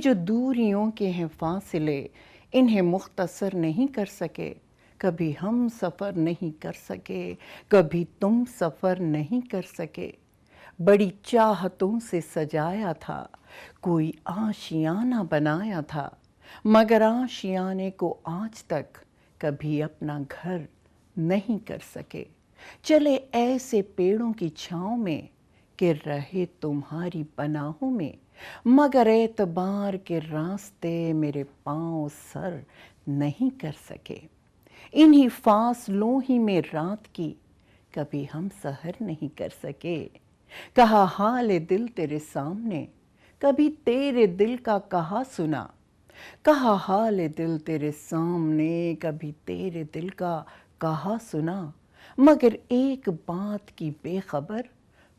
जो दूरियों के हैं फासले, इन्हें मुख्तसर नहीं कर सके। कभी हम सफ़र नहीं कर सके, कभी तुम सफ़र नहीं कर सके। बड़ी चाहतों से सजाया था, कोई आशियाना बनाया था, मगर आशियाने को आज तक कभी अपना घर नहीं कर सके। चले ऐसे पेड़ों की छाँव में कि रहे तुम्हारी पनाहों में, मगर एतबार के रास्ते मेरे पाँव सर नहीं कर सके। इन्हीं फासलों ही में रात की कभी हम सहर नहीं कर सके। कहा हाल दिल तेरे सामने, कभी तेरे दिल का कहा सुना। कहा हाल दिल तेरे सामने, कभी तेरे दिल का कहा सुना। मगर एक बात की बेखबर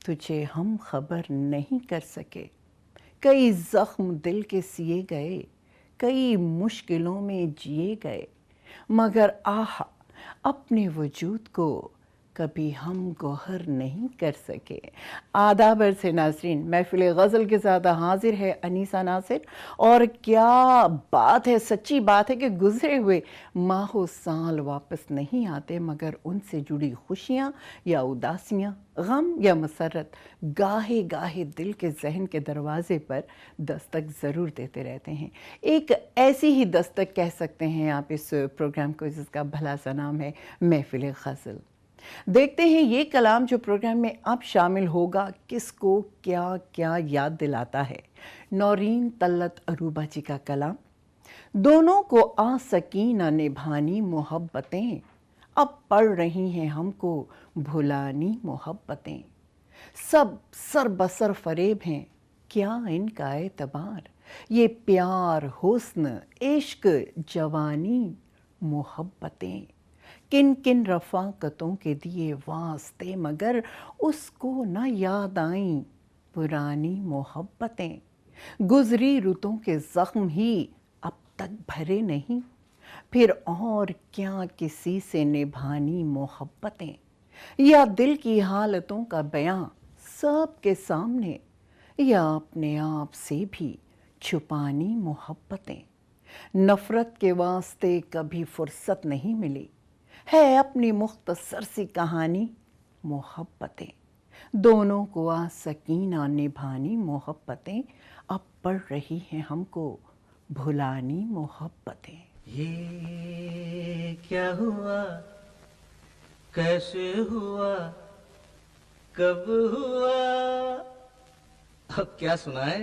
तुझे हम खबर नहीं कर सके। कई जख्म दिल के सिए गए, कई मुश्किलों में जिए गए, मगर आह अपने वजूद को कभी हम गौहर नहीं कर सके। आदाब अर्ज़ नाज़रीन, महफ़िल गज़ल के साथ हाजिर है अनीसा नासिर। और क्या बात है, सच्ची बात है कि गुज़रे हुए माहो साल वापस नहीं आते, मगर उनसे जुड़ी खुशियाँ या उदासियाँ, गम या मसरत गाहे गाहे दिल के जहन के दरवाज़े पर दस्तक ज़रूर देते रहते हैं। एक ऐसी ही दस्तक कह सकते हैं आप इस प्रोग्राम को, जिसका भला सा नाम है महफ़िल गज़ल। देखते हैं ये कलाम जो प्रोग्राम में अब शामिल होगा किसको क्या क्या याद दिलाता है। नौरीन तल्लत अरूबा जी का कलाम। दोनों को आ सकी न निभानी मोहब्बतें, अब पड़ रही हैं हमको भुलानी मोहब्बतें। सब सर बसर फरेब हैं, क्या इनका एतबार, ये प्यार हुस्न इश्क जवानी मोहब्बतें। किन किन रफ़ाक़तों के दिए वास्ते, मगर उसको न याद आईं पुरानी मोहब्बतें। गुज़री रुतों के ज़ख्म ही अब तक भरे नहीं, फिर और क्या किसी से निभानी मोहब्बतें। या दिल की हालतों का बयां सब के सामने, या अपने आप से भी छुपानी मोहब्बतें। नफ़रत के वास्ते कभी फुर्सत नहीं मिली, है अपनी मुख्तसर सी कहानी मोहब्बतें। दोनों को आ सकीना निभानी मोहब्बतें, अब पड़ रही हैं हमको भुलानी मोहब्बतें। ये क्या हुआ, कैसे हुआ, कब हुआ, अब क्या सुनाए।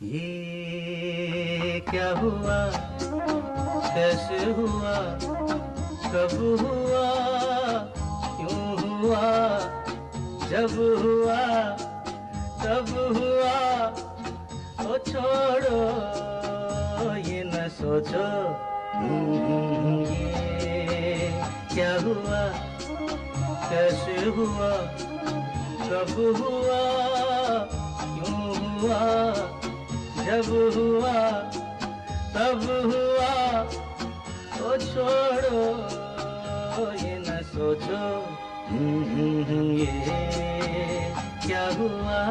ये क्या हुआ, कैसे हुआ, कब हुआ, क्यों हुआ, जब हुआ तब हुआ। ओ छोड़ो ये न सोचो, ये क्या हुआ, कैसे हुआ, कब हुआ, क्यों हुआ, जब हुआ तब हुआ। ओ छोड़ो ये न सोचो, ये क्या हुआ।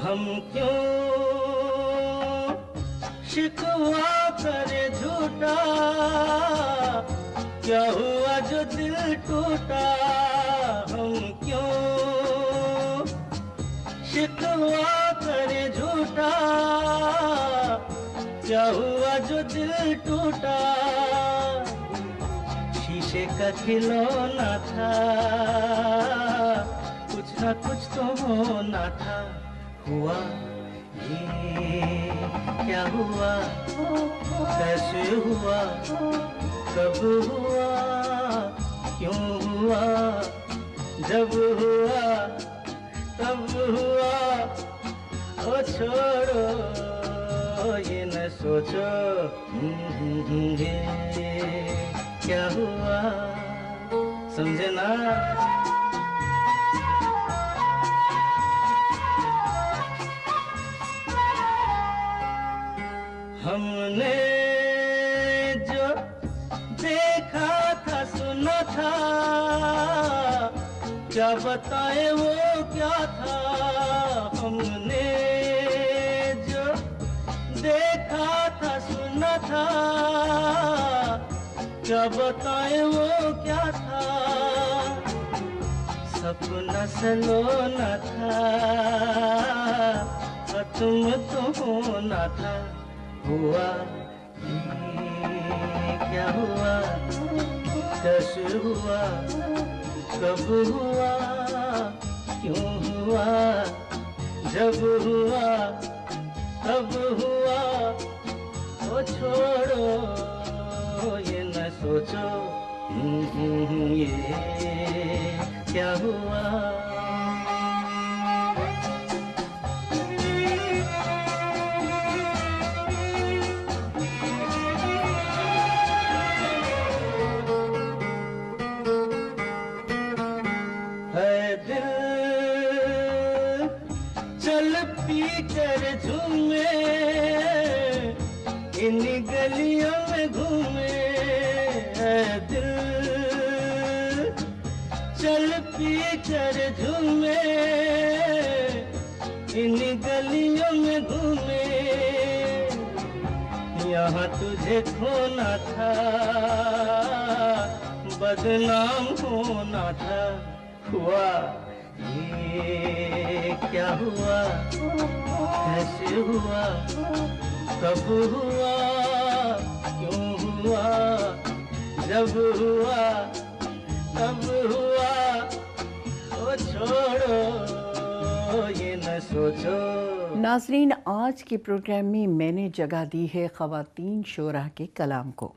हम क्यों शिकवा करे झूठा, क्या हुआ जो दिल टूटा। हम क्यों शिकवा करे झूठा, क्या हुआ जो दिल टूटा। शीशे का खिलौना था, कुछ ना कुछ तो होना था। हुआ ये क्या हुआ, कैसे हुआ, कब हुआ, क्यों हुआ, जब हुआ तब हुआ। ओ छोड़ो ये न सोचो, ये क्या हुआ। समझे ना। हमने जो देखा था सुना था, क्या बताए वो क्या था। हमने जो देखा था सुना था, क्या बताए वो क्या था। सपना सलोना था, तुम तो होना था। हुआ ये क्या हुआ, कैसे हुआ, कब हुआ, क्यों हुआ, जब हुआ तब हुआ। ओ छोड़ो ये न सोचो, ये क्या हुआ। झूमे इन गलियों में घूमे, दिल चल पी कर झूमे इन गलियों में घूमे। यहाँ तुझे खोना था, बदनाम होना था। हुआ ये क्या हुआ, कैसे हुआ, कब हुआ, क्यों हुआ, जब हुआ तब हुआ। ओ छोड़ो ये न सोचो। नाज़रीन, आज के प्रोग्राम में मैंने जगह दी है ख़वातीन शोरा के कलाम को।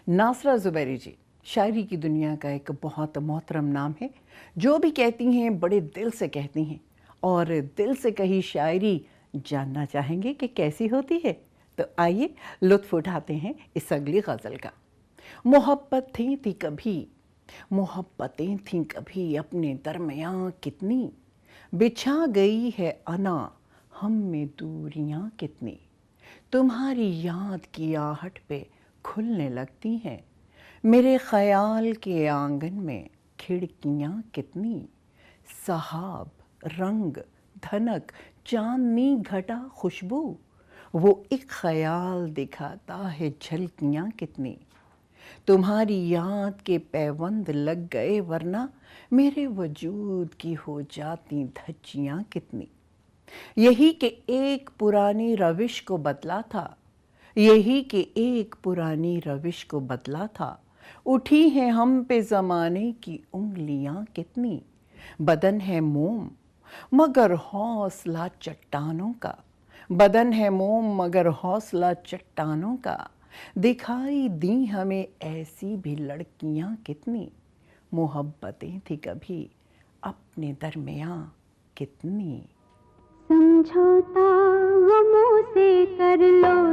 नासरा ज़ुबैरी जी शायरी की दुनिया का एक बहुत मोहतरम नाम है। जो भी कहती हैं बड़े दिल से कहती हैं, और दिल से कही शायरी जानना चाहेंगे कि कैसी होती है। तो आइए लुत्फ़ उठाते हैं इस अगली गज़ल का। मोहब्बतें थी कभी, मोहब्बतें थीं कभी, अपने दरमियाँ कितनी, बिछा गई है अना हम में दूरियाँ कितनी। तुम्हारी याद की आहट पे खुलने लगती हैं मेरे ख़याल के आंगन में खिड़कियाँ कितनी। सहाब, रंग, धनक, चांदनी, घटा, खुशबू, वो एक ख़याल दिखाता है झलकियाँ कितनी। तुम्हारी याद के पैबंद लग गए वरना मेरे वजूद की हो जाती धज्जियाँ कितनी। यही कि एक पुरानी रविश को बदला था, यही कि एक पुरानी रविश को बदला था। उठी हैं हम पे ज़माने की उंगलियां कितनी। बदन है मोम मगर हौसला चट्टानों का, बदन है मोम मगर हौसला चट्टानों का। दिखाई दी हमें ऐसी भी लड़कियां कितनी। मोहब्बतें थी कभी अपने दरमियां कितनी। समझौता गमों से कर लो,